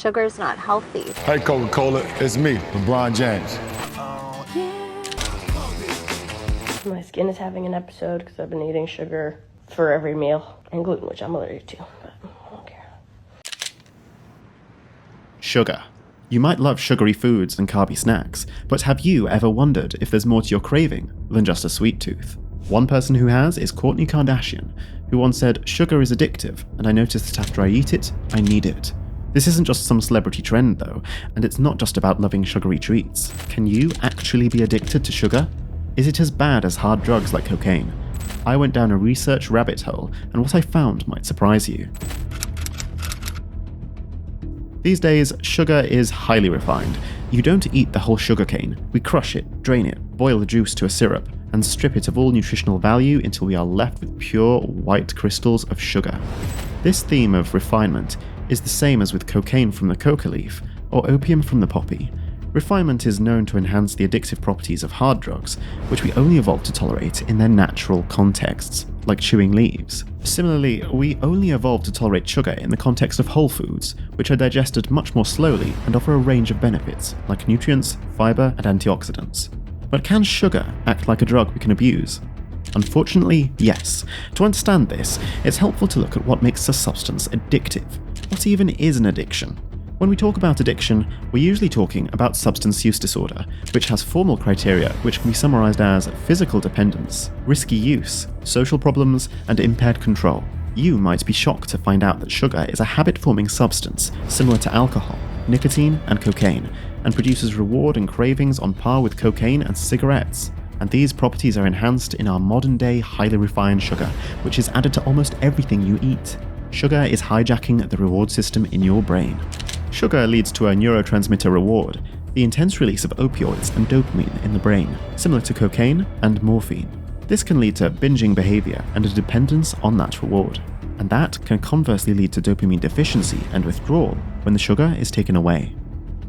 sugar's not healthy. Hey, Coca-Cola, it's me, LeBron James. My skin is having an episode because I've been eating sugar for every meal, and gluten, which I'm allergic to, but I don't care. Sugar. You might love sugary foods and carby snacks, but have you ever wondered if there's more to your craving than just a sweet tooth? One person who has is Kourtney Kardashian, who once said, "Sugar is addictive, and I notice that after I eat it, I need it." This isn't just some celebrity trend though, and it's not just about loving sugary treats. Can you actually be addicted to sugar? Is it as bad as hard drugs like cocaine? I went down a research rabbit hole, and what I found might surprise you. These days, sugar is highly refined. You don't eat the whole sugar cane. We crush it, drain it, boil the juice to a syrup, and strip it of all nutritional value until we are left with pure white crystals of sugar. This theme of refinement is the same as with cocaine from the coca leaf, or opium from the poppy. Refinement is known to enhance the addictive properties of hard drugs, which we only evolved to tolerate in their natural contexts, like chewing leaves. Similarly, we only evolved to tolerate sugar in the context of whole foods, which are digested much more slowly and offer a range of benefits, like nutrients, fiber, and antioxidants. But can sugar act like a drug we can abuse? Unfortunately, yes. To understand this, it's helpful to look at what makes a substance addictive. What even is an addiction? When we talk about addiction, we're usually talking about substance use disorder, which has formal criteria which can be summarized as physical dependence, risky use, social problems, and impaired control. You might be shocked to find out that sugar is a habit-forming substance similar to alcohol, nicotine, and cocaine, and produces reward and cravings on par with cocaine and cigarettes. And these properties are enhanced in our modern-day highly refined sugar, which is added to almost everything you eat. Sugar is hijacking the reward system in your brain. Sugar leads to a neurotransmitter reward, the intense release of opioids and dopamine in the brain, similar to cocaine and morphine. This can lead to binging behavior and a dependence on that reward, and that can conversely lead to dopamine deficiency and withdrawal when the sugar is taken away.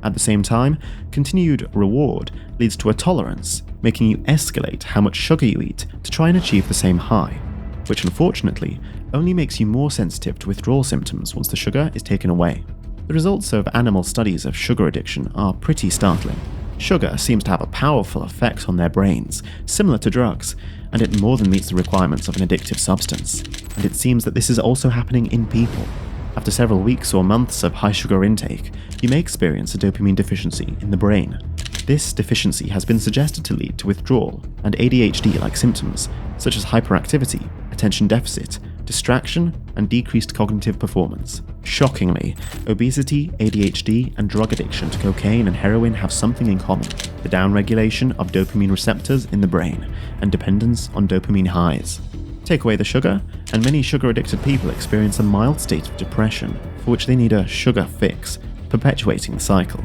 At the same time, continued reward leads to a tolerance, making you escalate how much sugar you eat to try and achieve the same high, which unfortunately only makes you more sensitive to withdrawal symptoms once the sugar is taken away. The results of animal studies of sugar addiction are pretty startling. Sugar seems to have a powerful effect on their brains, similar to drugs, and it more than meets the requirements of an addictive substance. And it seems that this is also happening in people. After several weeks or months of high sugar intake, you may experience a dopamine deficiency in the brain. This deficiency has been suggested to lead to withdrawal and ADHD-like symptoms, such as hyperactivity, attention deficit, distraction, and decreased cognitive performance. Shockingly, obesity, ADHD, and drug addiction to cocaine and heroin have something in common: the downregulation of dopamine receptors in the brain and dependence on dopamine highs. Take away the sugar, and many sugar-addicted people experience a mild state of depression, for which they need a sugar fix, perpetuating the cycle.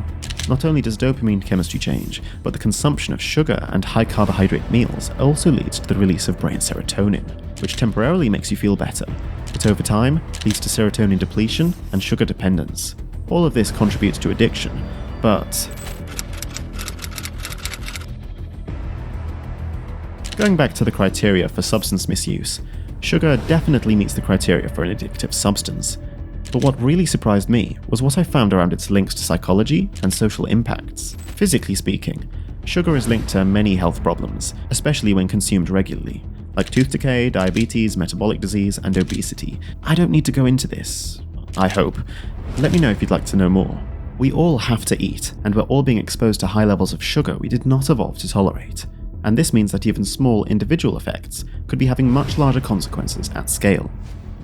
Not only does dopamine chemistry change, but the consumption of sugar and high-carbohydrate meals also leads to the release of brain serotonin, which temporarily makes you feel better, but over time leads to serotonin depletion and sugar dependence. All of this contributes to addiction, but going back to the criteria for substance misuse, sugar definitely meets the criteria for an addictive substance. But what really surprised me was what I found around its links to psychology and social impacts. Physically speaking, sugar is linked to many health problems, especially when consumed regularly, like tooth decay, diabetes, metabolic disease, and obesity. I don't need to go into this, I hope. Let me know if you'd like to know more. We all have to eat, and we're all being exposed to high levels of sugar we did not evolve to tolerate. And this means that even small individual effects could be having much larger consequences at scale.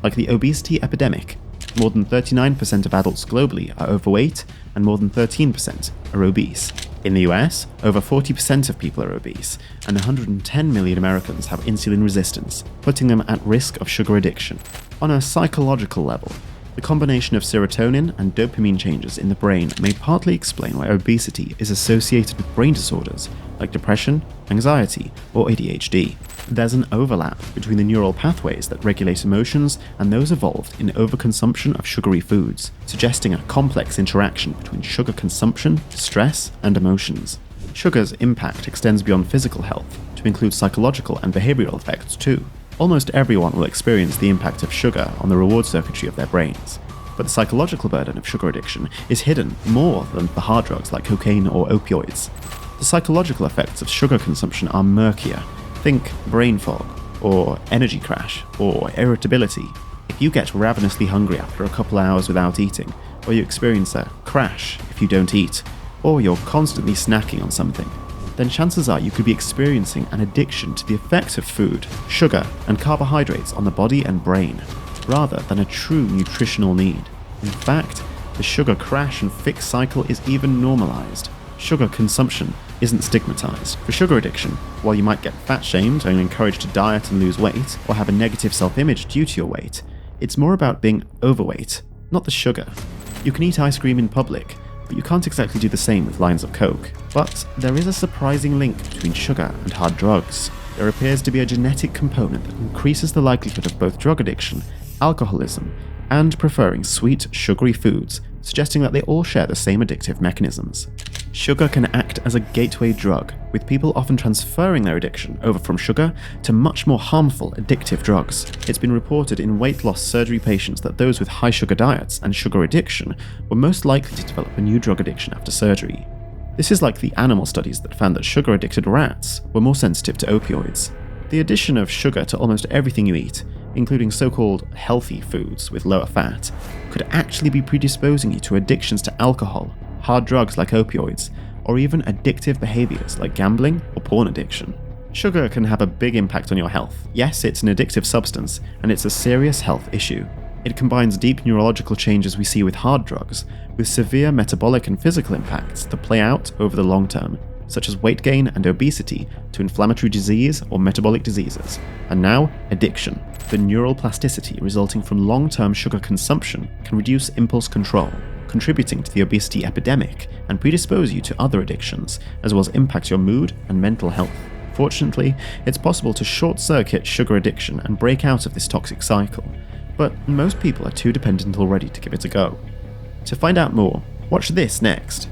Like the obesity epidemic. More than 39% of adults globally are overweight, and more than 13% are obese. In the US, over 40% of people are obese, and 110 million Americans have insulin resistance, putting them at risk of sugar addiction. On a psychological level, the combination of serotonin and dopamine changes in the brain may partly explain why obesity is associated with brain disorders like depression, anxiety, or ADHD. There's an overlap between the neural pathways that regulate emotions and those evolved in overconsumption of sugary foods, suggesting a complex interaction between sugar consumption, stress, and emotions. Sugar's impact extends beyond physical health to include psychological and behavioral effects too. Almost everyone will experience the impact of sugar on the reward circuitry of their brains. but the psychological burden of sugar addiction is hidden more than for hard drugs like cocaine or opioids. The psychological effects of sugar consumption are murkier. Think brain fog, or energy crash, or irritability. If you get ravenously hungry after a couple hours without eating, or you experience a crash if you don't eat, or you're constantly snacking on something, then chances are you could be experiencing an addiction to the effects of food, sugar, and carbohydrates on the body and brain, rather than a true nutritional need. In fact, the sugar crash and fix cycle is even normalized. Sugar consumption isn't stigmatized. For sugar addiction, while you might get fat-shamed and encouraged to diet and lose weight, or have a negative self-image due to your weight, it's more about being overweight, not the sugar. You can eat ice cream in public, but you can't exactly do the same with lines of Coke. But there is a surprising link between sugar and hard drugs. There appears to be a genetic component that increases the likelihood of both drug addiction, alcoholism, and preferring sweet, sugary foods, suggesting that they all share the same addictive mechanisms. Sugar can act as a gateway drug, with people often transferring their addiction over from sugar to much more harmful addictive drugs. It's been reported in weight loss surgery patients that those with high sugar diets and sugar addiction were most likely to develop a new drug addiction after surgery. This is like the animal studies that found that sugar-addicted rats were more sensitive to opioids. The addition of sugar to almost everything you eat, including so-called healthy foods with lower fat, could actually be predisposing you to addictions to alcohol, hard drugs like opioids, or even addictive behaviors like gambling or porn addiction. Sugar can have a big impact on your health. Yes, it's an addictive substance, and it's a serious health issue. It combines deep neurological changes we see with hard drugs, with severe metabolic and physical impacts that play out over the long term, such as weight gain and obesity, to inflammatory disease or metabolic diseases, and now addiction. The neural plasticity resulting from long-term sugar consumption can reduce impulse control, contributing to the obesity epidemic and predispose you to other addictions, as well as impact your mood and mental health. Fortunately, it's possible to short-circuit sugar addiction and break out of this toxic cycle, but most people are too dependent already to give it a go. To find out more, watch this next.